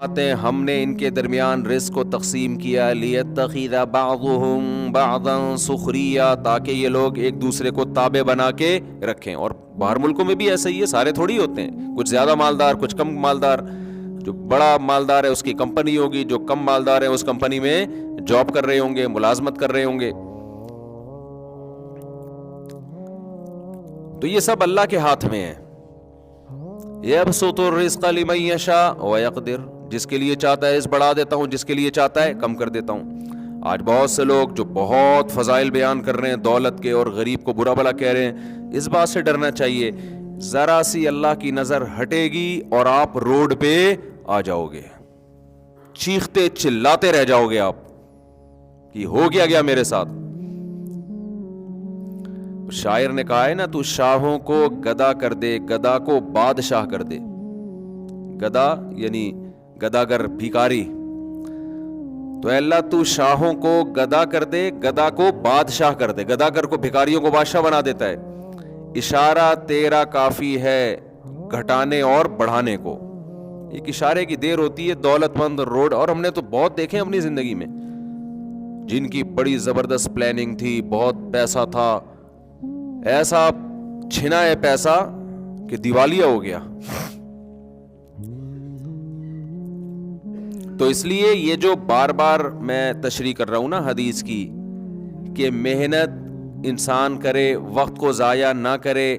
آتے ہیں ہم نے ان کے درمیان رزق کو تقسیم کیا لیتخذ بعضهم بعضا سخریا، تاکہ یہ لوگ ایک دوسرے کو تابع بنا کے رکھیں. اور باہر ملکوں میں بھی ایسا ہی ہے، سارے تھوڑی ہوتے ہیں، کچھ زیادہ مالدار کچھ کم مالدار. جو بڑا مالدار ہے اس کی کمپنی ہوگی، جو کم مالدار ہے اس کمپنی میں جاب کر رہے ہوں گے، ملازمت کر رہے ہوں گے. تو یہ سب اللہ کے ہاتھ میں ہے. یبسط الرزق لمن یشاء ویقدر، جس کے لیے چاہتا ہے اس بڑھا دیتا ہوں، جس کے لیے چاہتا ہے کم کر دیتا ہوں. آج بہت سے لوگ جو بہت فضائل بیان کر رہے ہیں دولت کے، اور غریب کو برا بھلا کہہ رہے ہیں. اس بات سے ڈرنا چاہیے، ذرا سی اللہ کی نظر ہٹے گی اور آپ روڈ پہ آ جاؤ گے، چیختے چلاتے رہ جاؤ گے آپ کہ ہو گیا میرے ساتھ. شاعر نے کہا ہے نا، تو شاہوں کو گدا کر دے، گدا کو بادشاہ کر دے. گدا یعنی گداگر، بھیکاری. تو اے اللہ تو شاہوں کو گدا کر دے، گدا کو بادشاہ کر دے. گداگر کو، بھیکاریوں کو بادشاہ بنا دیتا ہے. اشارہ تیرا کافی ہے گھٹانے اور بڑھانے کو. ایک اشارے کی دیر ہوتی ہے. دولت مند روڈ، اور ہم نے تو بہت دیکھے اپنی زندگی میں جن کی بڑی زبردست پلاننگ تھی، بہت پیسہ تھا، ایسا چھنا ہے پیسہ کہ دیوالیہ ہو گیا. تو اس لیے یہ جو بار بار میں تشریح کر رہا ہوں نا حدیث کی، کہ محنت انسان کرے، وقت کو ضائع نہ کرے،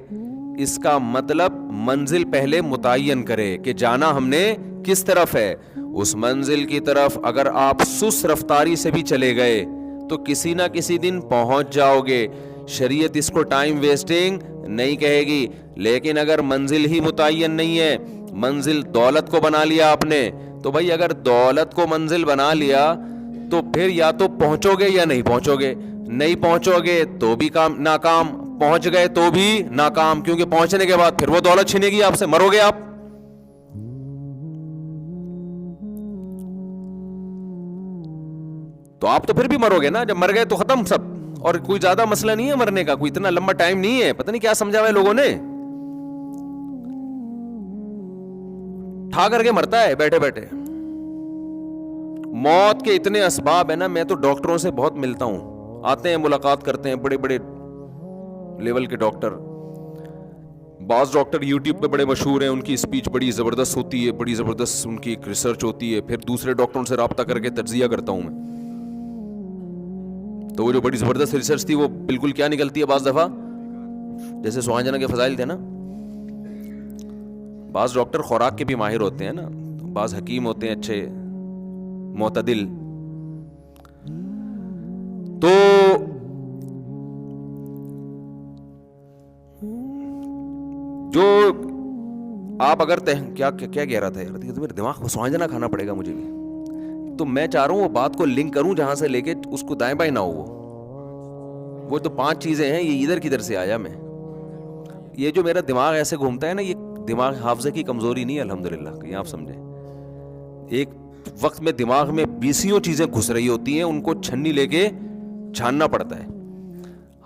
اس کا مطلب منزل پہلے متعین کرے کہ جانا ہم نے کس طرف ہے. اس منزل کی طرف اگر آپ سست رفتاری سے بھی چلے گئے تو کسی نہ کسی دن پہنچ جاؤ گے. شریعت اس کو ٹائم ویسٹنگ نہیں کہے گی. لیکن اگر منزل ہی متعین نہیں ہے، منزل دولت کو بنا لیا آپ نے، تو بھائی اگر دولت کو منزل بنا لیا تو پھر یا تو پہنچو گے یا نہیں پہنچو گے. نہیں پہنچو گے تو بھی ناکام، پہنچ گئے تو بھی ناکام، کیونکہ پہنچنے کے بعد پھر وہ دولت چھینے گی آپ سے، مرو گے آپ. تو آپ تو پھر بھی مرو گے نا. جب مر گئے تو ختم سب. اور کوئی زیادہ مسئلہ نہیں ہے مرنے کا، کوئی اتنا لمبا ٹائم نہیں ہے. پتہ نہیں کیا سمجھا ہوا ہے لوگوں نے، ٹھا کر کے مرتا ہے بیٹھے بیٹھے. موت کے اتنے اسباب ہیں نا. میں تو ڈاکٹروں سے بہت ملتا ہوں، آتے ہیں ملاقات کرتے ہیں، بڑے بڑے لیول کے ڈاکٹر. بعض ڈاکٹر یوٹیوب پہ بڑے مشہور ہیں، ان کی اسپیچ بڑی زبردست ہوتی ہے، بڑی زبردست ان کی ایک ریسرچ ہوتی ہے. پھر دوسرے ڈاکٹروں سے رابطہ کر کے تجزیہ کرتا ہوں میں، تو وہ جو بڑی زبردست ریسرچ تھی وہ بالکل کیا نکلتی ہے بعض دفعہ، جیسے سہانجنا کے فضائل تھے نا. بعض ڈاکٹر خوراک کے بھی ماہر ہوتے ہیں نا، بعض حکیم ہوتے ہیں اچھے معتدل. تو جو آپ اگر کیا کہہ رہا تھا یار، تو میرے دماغ کو سہانجنا کھانا پڑے گا مجھے بھی. تو میں چاہ رہا ہوں وہ بات کو لنک کروں جہاں سے لے کے اس کو دائیں بائیں نہ ہو. وہ تو 5 چیزیں ہیں، یہ ادھر کدھر سے آیا میں. یہ جو میرا دماغ ایسے گھومتا ہے نا، یہ دماغ حافظے کی کمزوری نہیں ہے الحمدللہ، کہ آپ سمجھیں. ایک وقت میں دماغ میں 20 چیزیں گھس رہی ہوتی ہیں، ان کو چھنی لے کے چھاننا پڑتا ہے.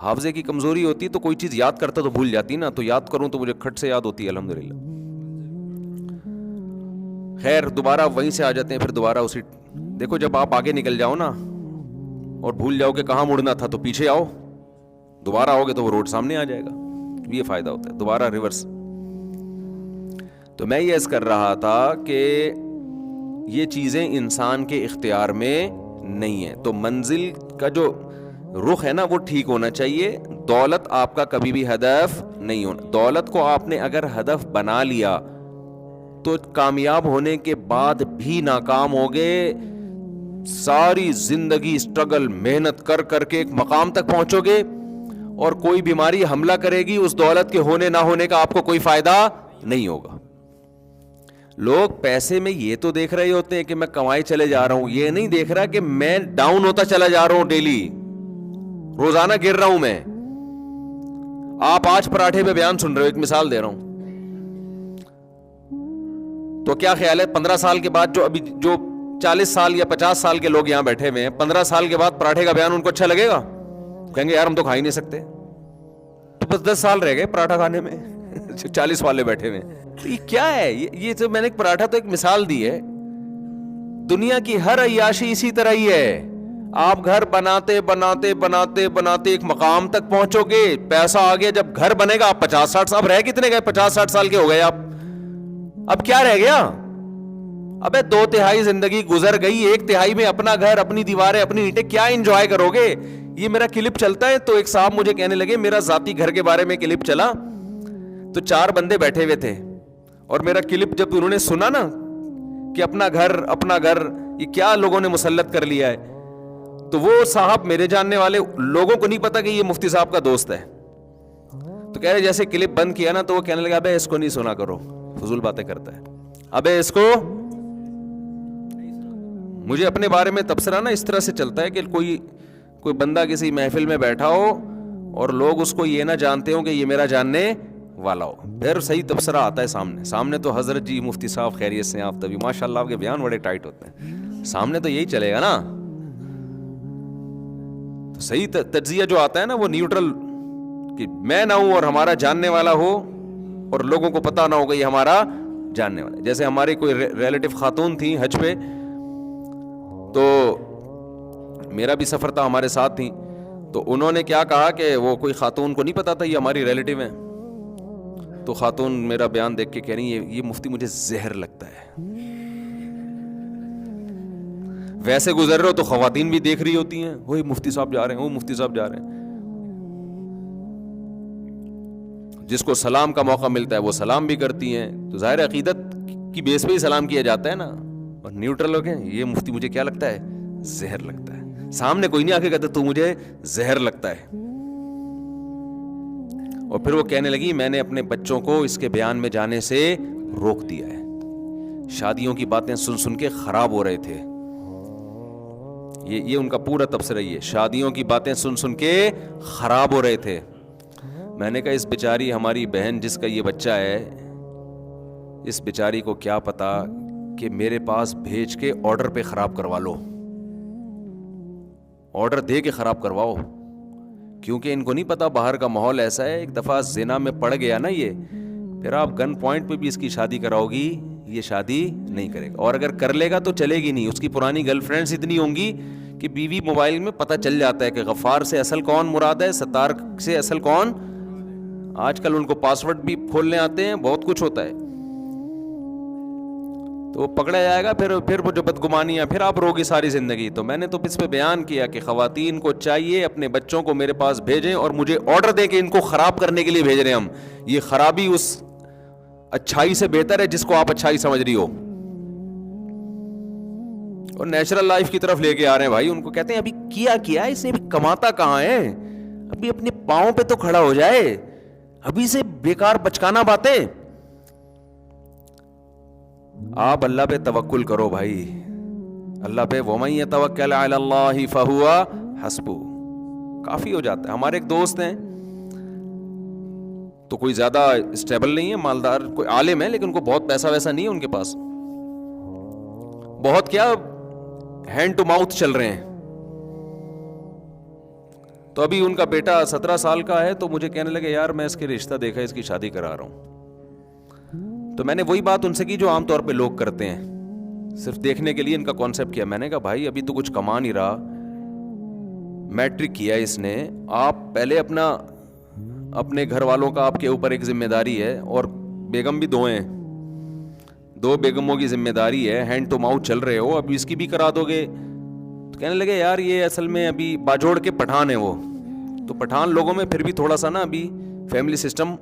حافظے کی کمزوری ہوتی تو کوئی چیز یاد کرتا تو بھول جاتی نا، تو یاد کروں تو مجھے کھٹ سے یاد ہوتی ہے الحمدللہ. خیر دوبارہ وہیں سے آ جاتے ہیں پھر دوبارہ اسی. دیکھو جب آپ آگے نکل جاؤ نا اور بھول جاؤ کہ کہاں مڑنا تھا، تو پیچھے آؤ، دوبارہ آؤ گے تو وہ روڈ سامنے آ جائے گا. یہ فائدہ ہوتا ہے دوبارہ ریورس. تو میں یہ عرض کر رہا تھا کہ یہ چیزیں انسان کے اختیار میں نہیں ہیں. تو منزل کا جو رخ ہے نا وہ ٹھیک ہونا چاہیے. دولت آپ کا کبھی بھی ہدف نہیں ہونا. دولت کو آپ نے اگر ہدف بنا لیا تو کامیاب ہونے کے بعد بھی ناکام ہوگے. ساری زندگی اسٹرگل محنت کر کر کے ایک مقام تک پہنچو گے، اور کوئی بیماری حملہ کرے گی، اس دولت کے ہونے نہ ہونے کا آپ کو کوئی فائدہ نہیں ہوگا. لوگ پیسے میں یہ تو دیکھ رہے ہوتے ہیں کہ میں کمائی چلے جا رہا ہوں، یہ نہیں دیکھ رہا کہ میں ڈاؤن ہوتا چلا جا رہا ہوں. ڈیلی روزانہ گر رہا ہوں میں. آپ آج پراٹھے پہ بیان سن رہے ہو، ایک مثال دے رہا ہوں. تو کیا خیال ہے 15 سال کے بعد جو 40 سال یا 50 سال کے لوگ یہاں بیٹھے ہوئے ہیں، 15 سال کے بعد پراٹھے کا بیان ان کو اچھا لگے گا؟ کہیں گے یار ہم تو کھا ہی نہیں سکتے. تو بس 10 سال رہ گئے پراٹھا کھانے میں، 40 والے بیٹھے ہوئے. تو یہ کیا ہے؟ یہ تو میں نے ایک پراٹھا تو ایک مثال دی ہے. دنیا کی ہر عیاشی اسی طرح ہی ہے. آپ گھر بناتے بناتے بناتے بناتے ایک مقام تک پہنچو گے, پیسہ آ گیا, جب گھر بنے گا آپ 50-60 اب رہ کتنے گئے, 50-60 سال کے ہو گئے آپ, اب کیا رہ گیا؟ ابے 2/3 زندگی گزر گئی, 1/3 میں اپنا گھر, اپنی دیواریں, اپنی اینٹیں, کیا انجوائے کرو گے؟ یہ میرا کلپ چلتا ہے تو ایک صاحب مجھے کہنے لگے, میرا ذاتی گھر کے بارے میں کلپ چلا تو 4 بندے بیٹھے ہوئے تھے, اور میرا کلپ جب انہوں نے سنا نا کہ اپنا گھر یہ کیا لوگوں نے مسلط کر لیا ہے, تو وہ صاحب میرے جاننے والے لوگوں کو نہیں پتا کہ یہ مفتی صاحب کا دوست ہے, تو کہہ رہے جیسے کلپ بند کیا نا تو وہ کہنے لگا ابے اس کو نہیں سنا کرو, فضول باتیں کرتا ہے, ابے اس کو. مجھے اپنے بارے میں تبصرہ نا اس طرح سے چلتا ہے کہ کوئی بندہ کسی محفل میں بیٹھا ہو اور لوگ اس کو یہ نہ جانتے ہوں کہ یہ میرا جاننے والا ہو, پھر صحیح تبصرہ آتا ہے سامنے تو حضرت جی مفتی صاحب خیریت سے آپ تبھی, ماشاء اللہ آپ کے بیان بڑے ٹائٹ ہوتے ہیں, سامنے تو یہی چلے گا نا. تو صحیح تجزیہ جو آتا ہے نا وہ نیوٹرل, کہ میں نہ ہوں اور ہمارا جاننے والا ہو اور لوگوں کو پتا نہ ہو کہ یہ ہمارا جاننے والا. جیسے ہماری کوئی ریلیٹو خاتون تھی حج پہ, تو میرا بھی سفر تھا, ہمارے ساتھ تھی, تو انہوں نے کیا کہا کہ وہ کوئی خاتون کو نہیں پتا تھا یہ ہماری ریلیٹو ہے, تو خاتون میرا بیان دیکھ کے کہہ رہی ہے یہ مفتی مجھے زہر لگتا ہے. ویسے گزر رہے ہو تو خواتین بھی دیکھ رہی ہوتی ہیں, وہی مفتی صاحب جا رہے ہیں, وہ مفتی صاحب جا رہے ہیں, جس کو سلام کا موقع ملتا ہے وہ سلام بھی کرتی ہیں, تو ظاہر عقیدت کی بیس پہ ہی سلام کیا جاتا ہے نا. اور نیوٹرل ہو کے یہ مفتی مجھے کیا لگتا ہے, زہر لگتا ہے. سامنے کوئی نہیں آ کے کہتا تو مجھے زہر لگتا ہے. اور پھر وہ کہنے لگی میں نے اپنے بچوں کو اس کے بیان میں جانے سے روک دیا ہے, شادیوں کی باتیں سن کے خراب ہو رہے تھے. یہ ان کا پورا تبصرہ یہ ہے, شادیوں کی باتیں سن کے خراب ہو رہے تھے. میں نے کہا اس بیچاری ہماری بہن جس کا یہ بچہ ہے, اس بیچاری کو کیا پتا کہ میرے پاس بھیج کے آرڈر پہ خراب کروا لو, آرڈر دے کے خراب کرواؤ, کیونکہ ان کو نہیں پتا باہر کا ماحول ایسا ہے. ایک دفعہ زنا میں پڑ گیا نا یہ, پھر آپ گن پوائنٹ پہ بھی اس کی شادی کراؤ گی, یہ شادی نہیں کرے گا, اور اگر کر لے گا تو چلے گی نہیں. اس کی پرانی گرل فرینڈز اتنی ہوں گی کہ بیوی موبائل میں پتہ چل جاتا ہے کہ غفار سے اصل کون مراد ہے, ستار سے اصل کون. آج کل ان کو پاسورڈ بھی کھولنے آتے ہیں, بہت کچھ ہوتا ہے, تو وہ پکڑا جائے گا. پھر وہ جو بدگمانیاں پھر آپ روگی ساری زندگی. تو میں نے تو اس پہ بیان کیا کہ خواتین کو چاہیے اپنے بچوں کو میرے پاس بھیجیں اور مجھے آرڈر دیں کہ ان کو خراب کرنے کے لیے بھیج رہے ہیں ہم. یہ خرابی اس اچھائی سے بہتر ہے جس کو آپ اچھائی سمجھ رہی ہو, اور نیچرل لائف کی طرف لے کے آ رہے ہیں بھائی. ان کو کہتے ہیں ابھی کیا اس نے, ابھی کماتا کہاں ہے, ابھی اپنے پاؤں پہ تو کھڑا ہو جائے, ابھی سے بیکار بچکانا باتیں. آپ اللہ پہ توکل کرو بھائی, اللہ پہ. وَمَن يَتَوَكَّلْ عَلَى اللَّهِ فَهُوَ حَسْبُهُ, کافی ہو جاتا ہے. ہمارے ایک دوست ہیں تو کوئی زیادہ اسٹیبل نہیں ہے, مالدار, کوئی عالم ہے لیکن ان کو بہت پیسہ ویسا نہیں ہے ان کے پاس, بہت کیا ہینڈ ٹو ماؤتھ چل رہے ہیں. تو ابھی ان کا بیٹا 17 سال کا ہے, تو مجھے کہنے لگے یار میں اس کے رشتہ دیکھا, اس کی شادی کرا رہا ہوں. تو میں نے وہی بات ان سے کی جو عام طور پہ لوگ کرتے ہیں, صرف دیکھنے کے لیے ان کا کانسیپٹ کیا. میں نے کہا بھائی ابھی تو کچھ کما نہیں رہا, میٹرک کیا اس نے, آپ پہلے اپنے گھر والوں کا آپ کے اوپر ایک ذمہ داری ہے, اور بیگم بھی 2 ہیں, 2 بیگموں کی ذمہ داری ہے, ہینڈ ٹو ماؤتھ چل رہے ہو, ابھی اس کی بھی کرا دو گے. تو کہنے لگے یار یہ اصل میں ابھی باجوڑ کے پٹھان ہے وہ, تو پٹھان لوگوں میں پھر بھی تھوڑا سا نا ابھی فیملی سسٹم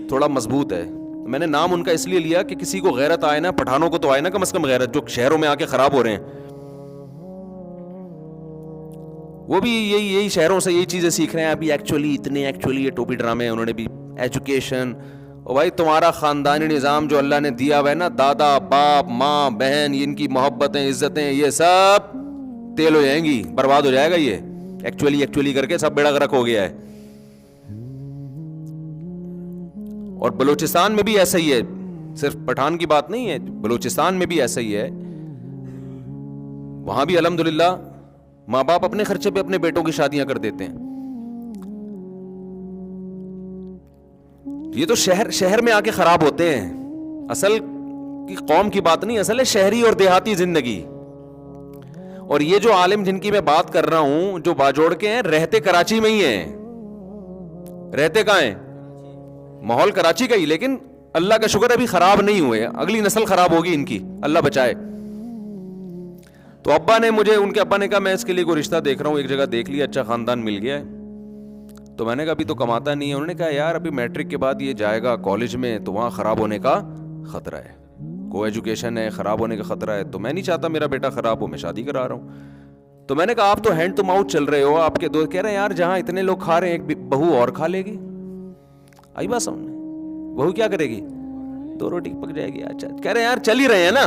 تھوڑا مضبوط ہے. میں نے نام ان کا اس لیے لیا کہ کسی کو غیرت آئے نا, پٹھانوں کو تو آئے نا کم از کم غیرت, جو شہروں میں آ کے خراب ہو رہے ہیں. وہ بھی یہی شہروں سے یہی چیزیں سیکھ رہے ہیں ابھی. ایکچولی یہ ٹوپی ڈرامے انہوں نے بھی, ایجوکیشن. اور بھائی تمہارا خاندانی نظام جو اللہ نے دیا ہوا ہے نا, دادا باپ ماں بہن, ان کی محبتیں عزتیں یہ سب تیل ہو جائیں گی, برباد ہو جائے گا. یہ ایکچولی کر کے سب بیڑا غرق ہو گیا ہے. اور بلوچستان میں بھی ایسا ہی ہے, صرف پٹھان کی بات نہیں ہے, بلوچستان میں بھی ایسا ہی ہے. وہاں بھی الحمدللہ ماں باپ اپنے خرچے پہ اپنے بیٹوں کی شادیاں کر دیتے ہیں. یہ تو شہر میں آ کے خراب ہوتے ہیں. اصل کی قوم کی بات نہیں, اصل ہے شہری اور دیہاتی زندگی. اور یہ جو عالم جن کی میں بات کر رہا ہوں جو باجوڑ کے ہیں, رہتے کراچی میں ہی ہیں. رہتے کہاں ہیں؟ ماحول کراچی کا ہی, لیکن اللہ کا شکر ابھی خراب نہیں ہوئے. اگلی نسل خراب ہوگی ان کی, اللہ بچائے. تو ابا نے مجھے, ان کے ابا نے کہا میں اس کے لیے کوئی رشتہ دیکھ رہا ہوں, ایک جگہ دیکھ لیا, اچھا خاندان مل گیا ہے. تو میں نے کہا ابھی تو کماتا نہیں ہے. انہوں نے کہا یار ابھی میٹرک کے بعد یہ جائے گا کالج میں تو وہاں خراب ہونے کا خطرہ ہے, کو ایجوکیشن ہے, خراب ہونے کا خطرہ ہے. تو میں نہیں چاہتا میرا بیٹا خراب ہو, میں شادی کرا رہا ہوں. تو میں نے کہا آپ تو ہینڈ ٹو ماؤتھ چل رہے ہو, آپ کے دوست کہہ رہے ہیں یار جہاں اتنے لوگ کھا رہے ہیں ایک بہو اور کھا لے گی. آئی بات سامنے, بہو کیا کرے گی, 2 روٹی پک جائے گی. اچھا کہہ رہے ہیں یار چل ہی رہے ہیں نا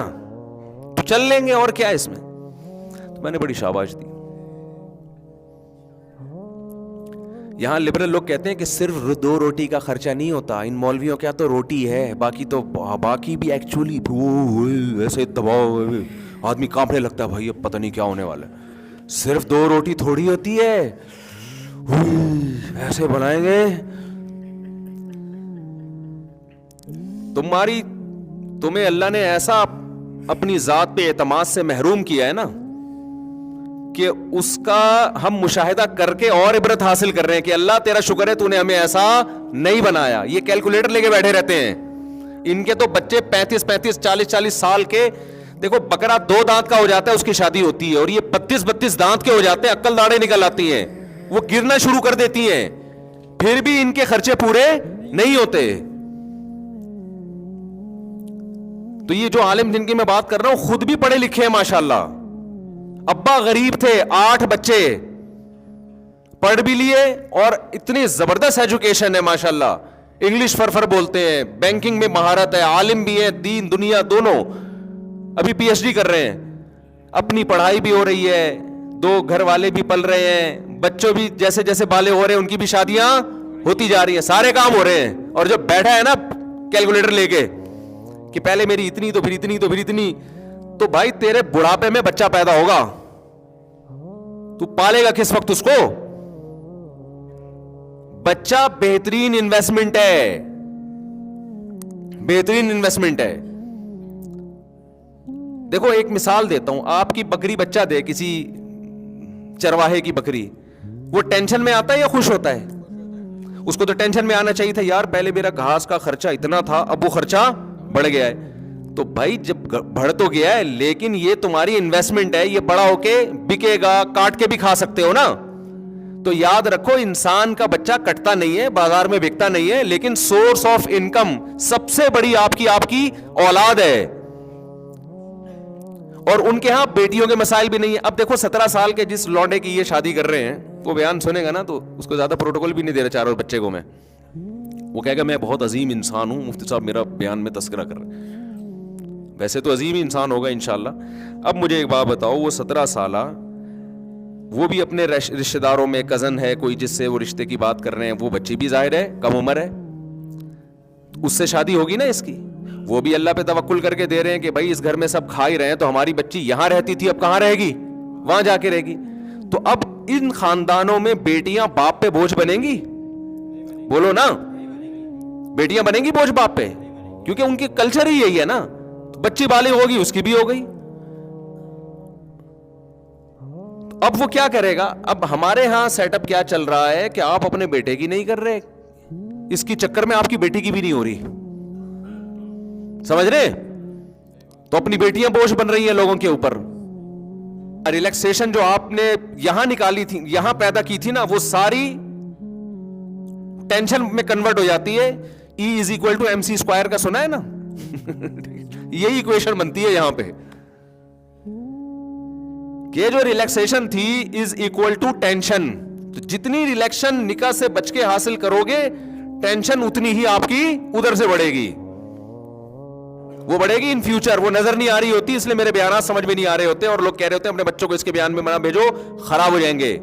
تو چل لیں گے, اور کیا ہے اس میں. تو میں نے بڑی شاباش دی. یہاں لبرل لوگ کہتے ہیں کہ صرف 2 روٹی کا خرچہ نہیں ہوتا, ان مولویوں کیا تو روٹی ہے, باقی بھی ایکچولی ایسے دباؤ, آدمی کانپنے لگتا ہے بھائی اب پتہ نہیں کیا ہونے والا ہے. صرف 2 روٹی تھوڑی ہوتی ہے, ایسے بنائیں گے. تمہیں اللہ نے ایسا اپنی ذات پہ اعتماد سے محروم کیا ہے نا کہ اس کا ہم مشاہدہ کر کے اور عبرت حاصل کر رہے ہیں کہ اللہ تیرا شکر ہے تو نے ہمیں ایسا نہیں بنایا. یہ کیلکولیٹر لے کے بیٹھے رہتے ہیں, ان کے تو بچے 35 40 سال کے, دیکھو بکرا 2 دانت کا ہو جاتا ہے اس کی شادی ہوتی ہے, اور یہ 32 دانت کے ہو جاتے ہیں, عقل داڑیں نکل آتی ہیں, وہ گرنا شروع کر دیتی ہیں, پھر بھی ان کے خرچے پورے نہیں ہوتے. تو یہ جو عالم جن کی میں بات کر رہا ہوں خود بھی پڑھے لکھے ہیں ماشاءاللہ. ابا غریب تھے, 8 بچے, پڑھ بھی لیے, اور اتنی زبردست ایجوکیشن ہے ماشاءاللہ. انگلش فرفر بولتے ہیں, بینکنگ میں مہارت ہے, عالم بھی ہے, دین دنیا دونوں. ابھی پی ایچ ڈی کر رہے ہیں, اپنی پڑھائی بھی ہو رہی ہے, 2 گھر والے بھی پل رہے ہیں, بچوں بھی جیسے جیسے بالے ہو رہے ہیں ان کی بھی شادیاں ہوتی جا رہی ہیں, سارے کام ہو رہے ہیں. اور جو بیٹھا ہے نا کیلکولیٹر لے کے کہ پہلے میری اتنی تو پھر اتنی تو پھر اتنی, تو بھائی تیرے بڑھاپے میں بچہ پیدا ہوگا, تو پالے گا کس وقت اس کو. بچہ بہترین انویسٹمنٹ ہے, بہترین انویسٹمنٹ ہے. دیکھو ایک مثال دیتا ہوں, آپ کی بکری بچہ دے, کسی چرواہے کی بکری, وہ ٹینشن میں آتا ہے یا خوش ہوتا ہے؟ اس کو تو ٹینشن میں آنا چاہیے تھا, یار پہلے میرا گھاس کا خرچہ اتنا تھا اب وہ خرچہ بڑھ گیا ہے. تو بھائی جب بڑھ تو گیا ہے لیکن یہ تمہاری انویسٹمنٹ ہے, یہ بڑا ہو کے بکے گا, کاٹ کے بھی کھا سکتے ہو نا. تو یاد رکھو انسان کا بچہ کٹتا نہیں ہے, بازار میں بکتا نہیں ہے, لیکن سورس آف انکم سب سے بڑی آپ کی اولاد ہے. اور ان کے ہاں بیٹیوں کے مسائل بھی نہیں ہے. اب دیکھو 17 سال کے جس لونڈے کی یہ شادی کر رہے ہیں, وہ بیان سنے گا نا تو اس کو زیادہ پروٹوکول بھی نہیں دے رہا چاروں بچے کو. وہ کہے گا میں بہت عظیم انسان ہوں, مفتی صاحب میرا بیان میں تذکرہ کر رہے ہیں. ویسے تو عظیم انسان ہوگا انشاءاللہ. اب مجھے ایک بات بتاؤ, وہ 17 سالہ وہ بھی اپنے رشتہ داروں میں کزن ہے کوئی جس سے وہ رشتے کی بات کر رہے ہیں, وہ بچی بھی ظاہر ہے کم عمر ہے, اس سے شادی ہوگی نا اس کی. وہ بھی اللہ پہ توکل کر کے دے رہے ہیں کہ بھائی اس گھر میں سب کھا ہی رہے ہیں, تو ہماری بچی یہاں رہتی تھی اب کہاں رہے گی, وہاں جا کے رہے گی. تو اب ان خاندانوں میں بیٹیاں باپ پہ بوجھ بنیں گی؟ بولو نا, بیٹیاں بنیں گی بوجھ باپ پہ, کیونکہ ان کی کلچر ہی یہی ہے نا. بچی بالغ ہوگی اس کی بھی ہو گئی, اب وہ کیا کرے گا. اب ہمارے ہاں سیٹ اپ کیا چل رہا ہے کہ آپ اپنے بیٹے کی نہیں کر رہے, اس کی چکر میں آپ کی بیٹی کی بھی نہیں ہو رہی, سمجھ رہے, تو اپنی بیٹیاں بوجھ بن رہی ہیں لوگوں کے اوپر. ریلیکسیشن جو آپ نے یہاں نکالی تھی, یہاں پیدا کی تھی نا, وہ ساری ٹینشن میں کنورٹ ہو جاتی ہے. E=mc² کا سنا ہے نا یہی ایکویشن بنتی ہے یہاں پہ کہ جو ریلیکسیشن تھی ٹینشن. تو جتنی ریلیکشن نکاح سے بچ کے حاصل کرو گے, ٹینشن اتنی ہی آپ کی ادھر سے بڑھے گی, وہ بڑھے گی ان فیوچر. وہ نظر نہیں آ رہی ہوتی, اس لیے میرے بیانات سمجھ میں نہیں آ رہے ہوتے, اور لوگ کہہ رہے ہوتے ہیں اپنے بچوں کو اس کے بیان میں منع بھیجو, خراب ہو جائیں گے.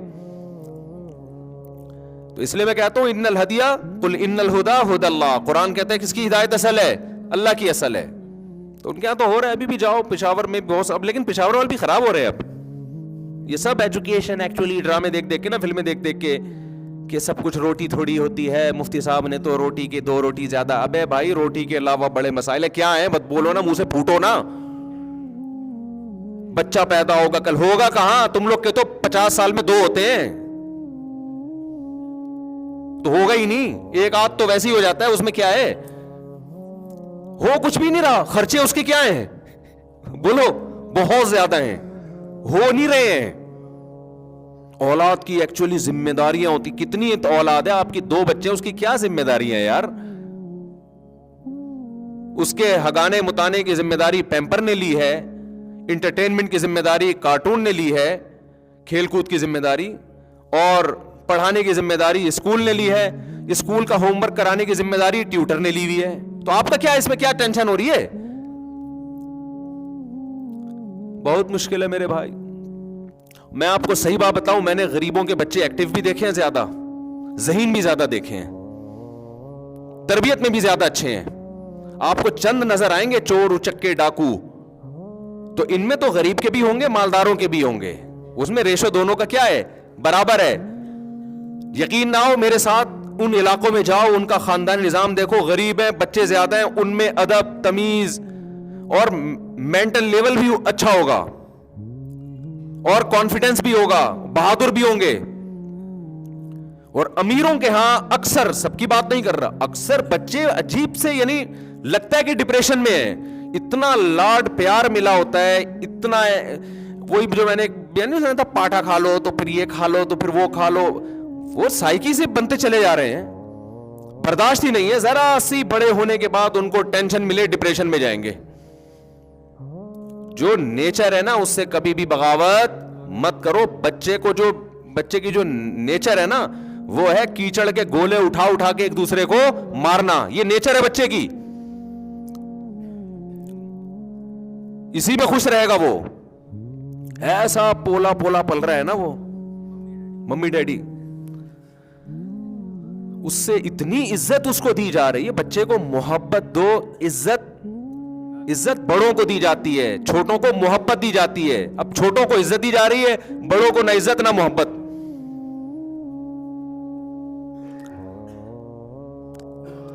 تو اس لیے میں کہتا ہوں ان الہدیہ قل ان الہدی ھدی اللہ. قرآن کہتا ہے کس کی ہدایت اصل ہے؟ اللہ کی اصل ہے. تو ان کے یہاں تو ہو رہا ہے, ابھی بھی جاؤ پشاور میں بہت, اب لیکن پشاور والے بھی خراب ہو رہے ہیں. اب یہ سب ایجوکیشن ایکچولی ڈرامے دیکھ دیکھ کے نا, فلمیں دیکھ دیکھ کے, کہ سب کچھ روٹی تھوڑی ہوتی ہے, مفتی صاحب نے تو روٹی کی 2 روٹی زیادہ. ابے بھائی روٹی کے علاوہ بڑے مسائل کیا ہیں, مت بولو نا, منہ سے پھوٹو نا. بچہ پیدا ہوگا کل. ہوگا کہاں؟ تم لوگ کے تو 50 سال میں 2 ہوتے ہیں, تو ہوگا ہی نہیں. ایک آدھ تو ویسے ہی ہو جاتا ہے, اس میں کیا ہے؟ ہو کچھ بھی نہیں رہا. خرچے اس کے کیا ہیں؟ بولو, بہت زیادہ ہیں, ہو نہیں رہے ہیں. اولاد کی ایکچولی ذمہ داریاں ہوتی. کتنی اولاد ہے آپ کی؟ 2 بچے, اس کی کیا ذمہ داریاں ہیں یار؟ اس کے ہگانے متانے کی ذمہ داری پیمپر نے لی ہے, انٹرٹینمنٹ کی ذمہ داری کارٹون نے لی ہے, کھیل کود کی ذمہ داری, اور پڑھانے کی ذمہ داری اسکول نے لی ہے, اسکول کا ہوم ورک کرانے کی ذمہ داری ٹیوٹر نے لی ہوئی ہے. تو آپ کا کیا اس میں کیا ٹینشن ہو رہی ہے؟ بہت مشکل ہے میرے بھائی. میں آپ کو صحیح بات بتاؤں, میں نے غریبوں کے بچے ایکٹیو بھی دیکھے ہیں زیادہ, ذہین بھی زیادہ دیکھے ہیں, تربیت میں بھی زیادہ اچھے ہیں. آپ کو چند نظر آئیں گے چور اچکے ڈاکو, تو ان میں تو غریب کے بھی ہوں گے, مالداروں کے بھی ہوں گے. اس میں ریشو دونوں کا کیا ہے؟ برابر ہے. یقین نہ ہو میرے ساتھ ان علاقوں میں جاؤ, ان کا خاندانی نظام دیکھو, غریب ہیں, بچے زیادہ ہیں, ان میں ادب, تمیز اور مینٹل لیول بھی اچھا ہوگا, اور کانفیڈنس بھی ہوگا, بہادر بھی ہوں گے. اور امیروں کے ہاں اکثر, سب کی بات نہیں کر رہا, اکثر بچے عجیب سے, یعنی لگتا ہے کہ ڈپریشن میں ہے. اتنا لاڈ پیار ملا ہوتا ہے, اتنا وہی جو میں نے بیان نہیں سنا تھا, پاٹھا کھا لو تو پھر یہ کھا لو تو پھر وہ کھا لو, وہ سائیکی سے بنتے چلے جا رہے ہیں. برداشت ہی نہیں ہے, ذرا سی بڑے ہونے کے بعد ان کو ٹینشن ملے ڈپریشن میں جائیں گے. جو نیچر ہے نا اس سے کبھی بھی بغاوت مت کرو. بچے کی جو نیچر ہے نا وہ ہے کیچڑ کے گولے اٹھا اٹھا کے ایک دوسرے کو مارنا. یہ نیچر ہے بچے کی, اسی میں خوش رہے گا وہ. ایسا پولا پولا پل رہا ہے نا وہ ممی ڈیڈی, اس سے اتنی عزت اس کو دی جا رہی ہے. بچے کو محبت دو, عزت بڑوں کو دی جاتی ہے, چھوٹوں کو محبت دی جاتی ہے. اب چھوٹوں کو عزت دی جا رہی ہے, بڑوں کو نہ عزت نہ محبت.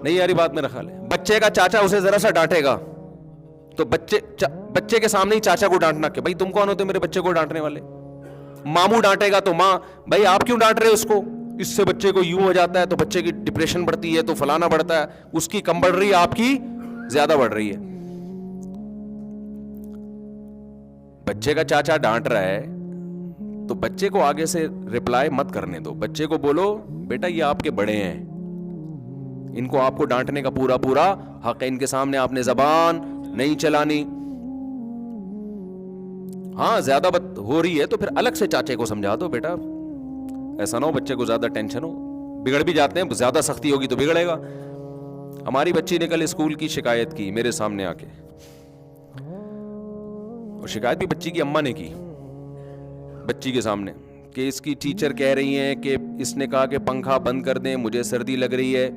نہیں یاری بات میرا خیال ہے. بچے کا چاچا اسے ذرا سا ڈانٹے گا تو بچے کے سامنے ہی چاچا کو ڈانٹنا کہ بھائی تم کون ہوتے میرے بچے کو ڈانٹنے والے. ماموں ڈانٹے گا تو ماں, بھائی آپ کیوں ڈانٹ رہے اس کو, اس سے بچے کو یوں ہو جاتا ہے, تو بچے کی ڈپریشن بڑھتی ہے, تو فلانا بڑھتا ہے. اس کی کم بڑھ رہی ہے, آپ کی زیادہ بڑھ رہی ہے. بچے کا چاچا ڈانٹ رہا ہے تو بچے کو آگے سے ریپلائی مت کرنے دو. بچے کو بولو بیٹا یہ آپ کے بڑے ہیں, ان کو آپ کو ڈانٹنے کا پورا پورا حق ہے, ان کے سامنے آپ نے زبان نہیں چلانی. ہاں زیادہ بات ہو رہی ہے تو پھر الگ سے چاچے کو سمجھا دو, بیٹا ایسا نہ ہو بچے کو زیادہ ٹینشن ہو. بگڑ بھی جاتے ہیں, زیادہ سختی ہوگی تو بگڑے گا. ہماری بچی نے کل اسکول کی شکایت کی میرے سامنے آ کے, اور شکایت بھی بچی کی اماں نے کی بچی کے سامنے, کہ اس کی ٹیچر کہہ رہی ہیں کہ اس نے کہا کہ پنکھا بند کر دیں, مجھے سردی لگ رہی ہے.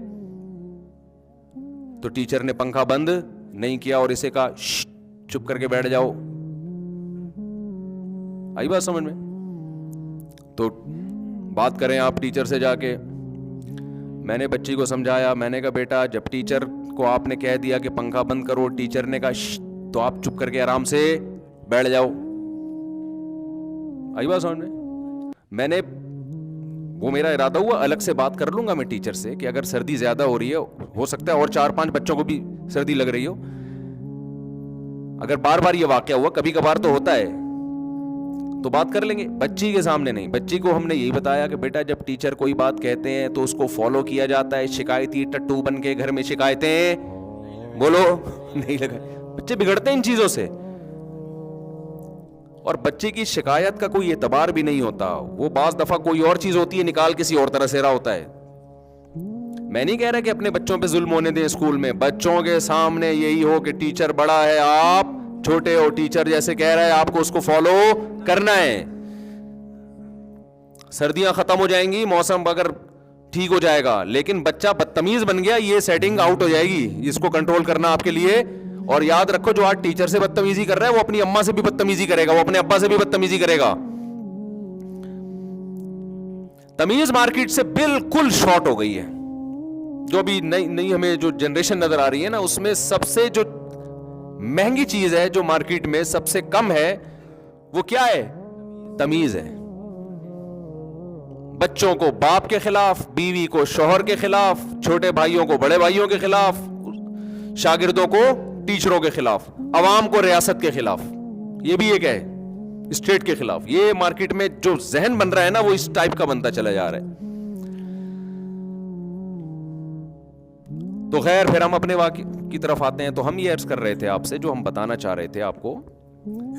تو ٹیچر نے پنکھا بند نہیں کیا اور اسے کہا چپ کر کے بیٹھ جاؤ. آئی بات سمجھ میں؟ تو بات کریں آپ ٹیچر سے جا کے. میں نے بچی کو سمجھایا, میں نے کہا بیٹا جب ٹیچر کو آپ نے کہہ دیا کہ پنکھا بند کرو, ٹیچر نے کہا تو آپ چپ کر کے آرام سے بیٹھ جاؤ. آئی بات سمجھ میں؟ میں نے وہ میرا ارادہ ہوا الگ سے بات کر لوں گا میں ٹیچر سے کہ اگر سردی زیادہ ہو رہی ہے, ہو سکتا ہے اور 4-5 بچوں کو بھی سردی لگ رہی ہو, اگر بار بار یہ واقعہ ہوا, کبھی کبھار تو ہوتا ہے, تو بات کر لیں گے. بچی کے سامنے نہیں. بچی کو ہم نے یہی بتایا کہ بیٹا جب ٹیچر کوئی بات کہتے ہیں تو اس کو فالو کیا جاتا ہے. شکایتی ٹٹو بن کے گھر میں شکایتیں بولو نہیں لگا. بچے بگڑتے ہیں ان چیزوں سے, اور بچے کی شکایت کا کوئی اعتبار بھی نہیں ہوتا. وہ بعض دفعہ کوئی اور چیز ہوتی ہے, نکال کسی اور طرح سے رہا ہوتا ہے. میں نہیں کہہ رہا کہ اپنے بچوں پہ ظلم ہونے دیں اسکول میں. بچوں کے سامنے یہی ہو کہ ٹیچر بڑا ہے, آپ چھوٹے ہو, ٹیچر جیسے کہہ رہا ہے آپ کو اس کو فالو کرنا ہے. سردیاں ختم ہو جائیں گی, موسم اگر ٹھیک ہو جائے گا, لیکن بچہ بدتمیز بن گیا, یہ سیٹنگ آؤٹ ہو جائے گی. اس کو کنٹرول کرنا آپ کے لیے. اور یاد رکھو جو آج ٹیچر سے بدتمیزی کر رہا ہے وہ اپنی اماں سے بھی بدتمیزی کرے گا, وہ اپنے ابا سے بھی بدتمیزی کرے گا. تمیز مارکیٹ سے بالکل شارٹ ہو گئی ہے. جو بھی نئی ہمیں جو جنریشن نظر آ رہی ہے نا, اس میں سب سے جو مہنگی چیز ہے جو مارکیٹ میں سب سے کم ہے وہ کیا ہے؟ تمیز ہے. بچوں کو باپ کے خلاف، بیوی کو شوہر کے خلاف، چھوٹے بھائیوں کو بڑے بھائیوں کے خلاف، شاگردوں کو ٹیچروں کے خلاف، عوام کو ریاست کے خلاف. یہ بھی ایک ہے اسٹیٹ کے خلاف. یہ مارکیٹ میں جو ذہن بن رہا ہے نا وہ اس ٹائپ کا بنتا چلا جا رہا ہے. تو خیر پھر ہم اپنے واقع کی طرف آتے ہیں. تو ہم یہ عرض کر رہے تھے آپ سے، جو ہم بتانا چاہ رہے تھے آپ کو،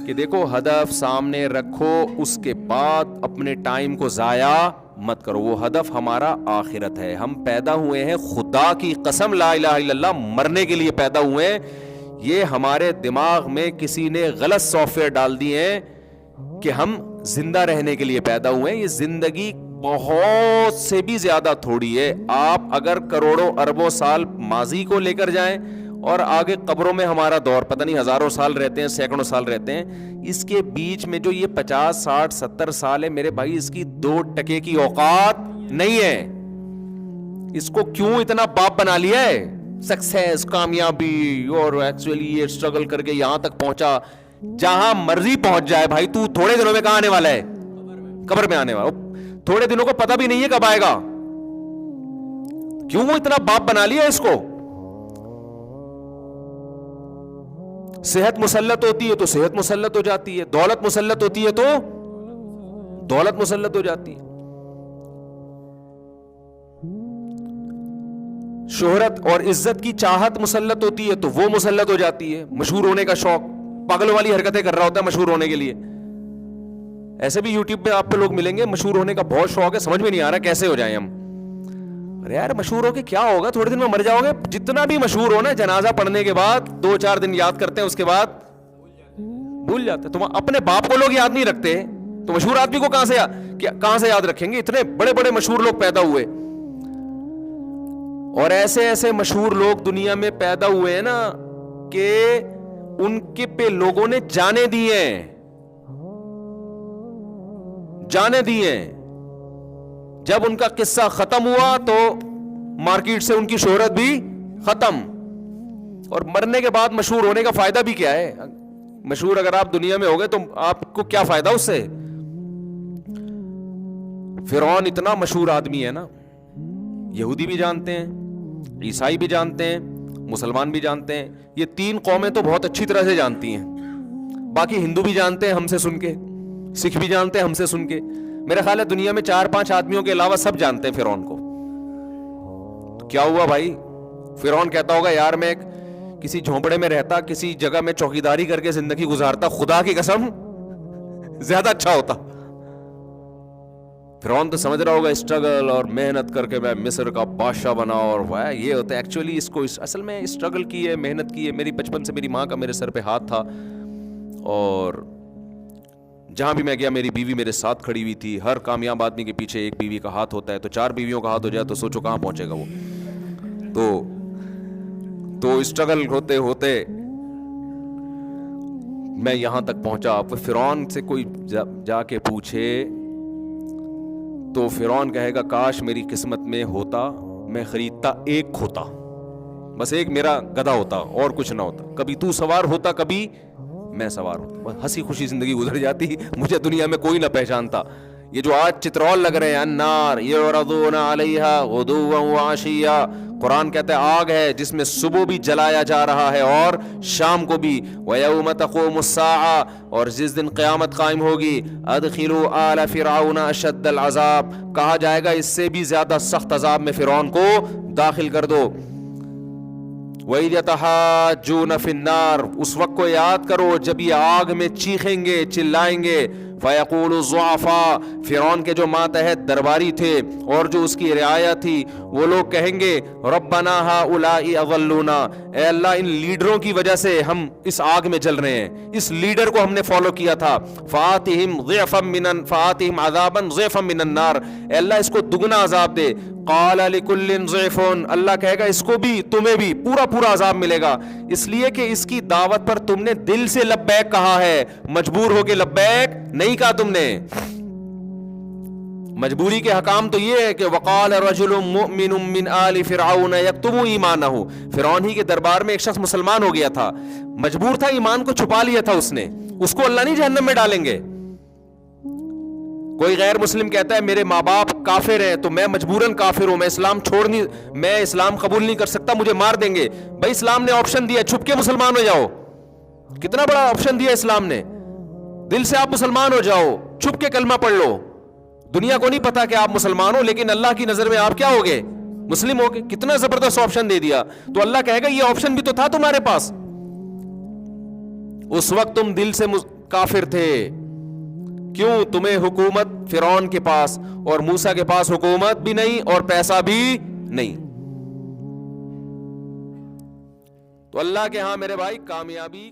کہ دیکھو ہدف سامنے رکھو، اس کے بعد اپنے ٹائم کو ضائع مت کرو. وہ ہدف ہمارا آخرت ہے. ہم پیدا ہوئے ہیں، خدا کی قسم لا الہ الا اللہ، مرنے کے لیے پیدا ہوئے ہیں. یہ ہمارے دماغ میں کسی نے غلط سافٹ ویئر ڈال دیے ہیں کہ ہم زندہ رہنے کے لیے پیدا ہوئے ہیں. یہ زندگی بہت سے بھی زیادہ تھوڑی ہے. آپ اگر کروڑوں اربوں سال ماضی کو لے کر جائیں اور آگے قبروں میں ہمارا دور پتہ نہیں ہزاروں سال رہتے ہیں، سینکڑوں سال رہتے ہیں، اس کے بیچ میں جو یہ 50 60 70 سال ہے میرے بھائی، اس کی 2 ٹکے کی اوقات نہیں ہے. اس کو کیوں اتنا باپ بنا لیا ہے؟ سکسیس، کامیابی، اور ایکچولی یہ اسٹرگل کر کے یہاں تک پہنچا. جہاں مرضی پہنچ جائے بھائی، تو تھوڑے دنوں میں کہاں آنے والا ہے؟ قبر میں آنے والا. تھوڑے دنوں کو پتہ بھی نہیں ہے کب آئے گا. کیوں وہ اتنا باپ بنا لیا اس کو؟ صحت مسلط ہوتی ہے تو صحت مسلط ہو جاتی ہے، دولت مسلط ہوتی ہے تو دولت مسلط ہو جاتی ہے، شہرت اور عزت کی چاہت مسلط ہوتی ہے تو وہ مسلط ہو جاتی ہے. مشہور ہونے کا شوق، پاگلوں والی حرکتیں کر رہا ہوتا ہے مشہور ہونے کے لیے. ایسے بھی یوٹیوب پہ آپ پہ لوگ ملیں گے، مشہور ہونے کا بہت شوق ہے، سمجھ میں نہیں آ رہا کیسے ہو جائیں ہم. ارے یار مشہور ہو کے کیا ہوگا؟ تھوڑے دن میں مر جاؤ گے. جتنا بھی مشہور ہونا، جنازہ پڑھنے کے بعد 2-4 دن یاد کرتے ہیں، اس کے بعد بھول جاتے ہیں. تم اپنے باپ کو لوگ یاد نہیں رکھتے تو مشہور آدمی کو کہاں سے یاد رکھیں گے؟ اتنے بڑے بڑے مشہور لوگ پیدا ہوئے، اور ایسے ایسے مشہور لوگ دنیا میں پیدا ہوئے ہیں نا کہ ان کے پہ لوگوں نے جانے دیے ہیں. جب ان کا قصہ ختم ہوا تو مارکیٹ سے ان کی شہرت بھی ختم. اور مرنے کے بعد مشہور ہونے کا فائدہ بھی کیا ہے؟ مشہور اگر آپ دنیا میں ہو گئے تو آپ کو کیا فائدہ اس سے؟ فرعون اتنا مشہور آدمی ہے نا، یہودی بھی جانتے ہیں، عیسائی بھی جانتے ہیں، مسلمان بھی جانتے ہیں. یہ 3 قومیں تو بہت اچھی طرح سے جانتی ہیں. باقی ہندو بھی جانتے ہیں ہم سے سن کے، سکھ بھی جانتے ہیں ہم سے سن کے. میرا خیال ہے دنیا میں 4-5 آدمیوں کے علاوہ سب جانتے ہیں فرعون کو. تو کیا ہوا بھائی؟ فرعون کہتا ہوگا یار میں کسی جھونپڑے میں رہتا، کسی جگہ میں چوکیداری کر کے زندگی گزارتا، خدا کی قسم زیادہ اچھا ہوتا. فرعون تو سمجھ رہا ہوگا اسٹرگل اور محنت کر کے میں مصر کا بادشاہ بنا، اور یہ ہوتا ہے. ایکچولی اس کو اصل میں اسٹرگل کی ہے، محنت کی ہے. میری بچپن سے میری ماں کا میرے سر پہ ہاتھ تھا، اور جہاں بھی میں گیا میری بیوی میرے ساتھ کھڑی ہوئی تھی. ہر کامیاب آدمی کے پیچھے ایک بیوی کا ہاتھ ہوتا ہے، تو 4 بیویوں کا ہاتھ ہو جائے تو سوچو کہاں پہنچے گا وہ. تو اسٹرگل ہوتے ہوتے میں یہاں تک پہنچا. اب فرعون سے کوئی جا کے پوچھے تو فرعون کہے گا کاش میری قسمت میں ہوتا، میں خریدتا ایک کھوتا، بس ایک میرا گدھا ہوتا اور کچھ نہ ہوتا. کبھی تو سوار ہوتا، کبھی میں سوار ہوتا، ہنسی خوشی زندگی گزر جاتی. مجھے دنیا میں کوئی نہ پہچانتا. یہ جو آج چترول لگ رہے ہیں، النار یعرضون علیہا غدوا وعشیا، قرآن کہتا ہے آگ ہے جس میں صبح بھی جلایا جا رہا ہے اور شام کو بھی. وَيَوْمَ تَقُومُ السَّاعَةُ، اور جس دن قیامت قائم ہوگی، أَدْخِلُوا آلَ فِرْعَوْنَ أَشَدَّ الْعَذَابِ، کہا جائے گا اس سے بھی زیادہ سخت عذاب میں فرعون کو داخل کر دو. وَإِذْ يَتَحَاجُّونَ فِي النَّارِ، اس وقت کو یاد کرو جب یہ آگ میں چیخیں گے، چلائیں گے. فَيَقُولُ الضُّعَفَاءُ، فرعون کے جو ماتحت درباری تھے اور جو اس کی رعایا تھی، وہ لوگ کہیں گے رَبَّنَا هَؤُلَاءِ أَضَلُّونَا، اے اللہ ان لیڈروں کی وجہ سے ہم اس آگ میں جل رہے ہیں، اس لیڈر کو ہم نے فالو کیا تھا. فَآتِهِمْ عَذَابًا ضِعْفًا مِّنَ النَّارِ، اے اللہ اس کو دگنا عذاب دے. قَالَ لِكُلٍّ ضِعْفٌ، اللہ کہے گا اس کو بھی تمہیں بھی پورا عذاب ملے گا، اس لیے کہ اس کی دعوت پر تم نے دل سے لبیک کہا ہے، مجبور ہو کے لبیک نہیں کہا تم نے. مجبوری کے حکام تو یہ ہے کہ وقال رجل مؤمن من آل فرعون یکتم ایمانہ، فرعون ہی کے دربار میں ایک شخص مسلمان ہو گیا تھا، مجبور تھا، ایمان کو چھپا لیا تھا اس نے. اس کو اللہ نہیں جہنم میں ڈالیں گے. کوئی غیر مسلم کہتا ہے میرے ماں باپ کافر ہیں تو میں مجبوراً کافر ہوں, میں اسلام قبول نہیں کر سکتا, مجھے مار دیں گے. بھائی اسلام نے آپشن دیا, چھپ کے مسلمان ہو جاؤ. کتنا بڑا آپشن دیا اسلام نے, دل سے آپ مسلمان ہو جاؤ, چھپ کے کلمہ پڑھ لو. دنیا کو نہیں پتا کہ آپ مسلمان ہو, لیکن اللہ کی نظر میں آپ کیا ہو گئے, مسلم ہو گئے. کتنا زبردست آپشن دے دیا. تو اللہ کہے گا یہ آپشن بھی تو تھا تمہارے پاس, اس وقت تم دل سے کافر تھے. کیوں؟ تمہیں حکومت فرعون کے پاس اور موسیٰ کے پاس حکومت بھی نہیں اور پیسہ بھی نہیں. تو اللہ کے ہاں میرے بھائی کامیابی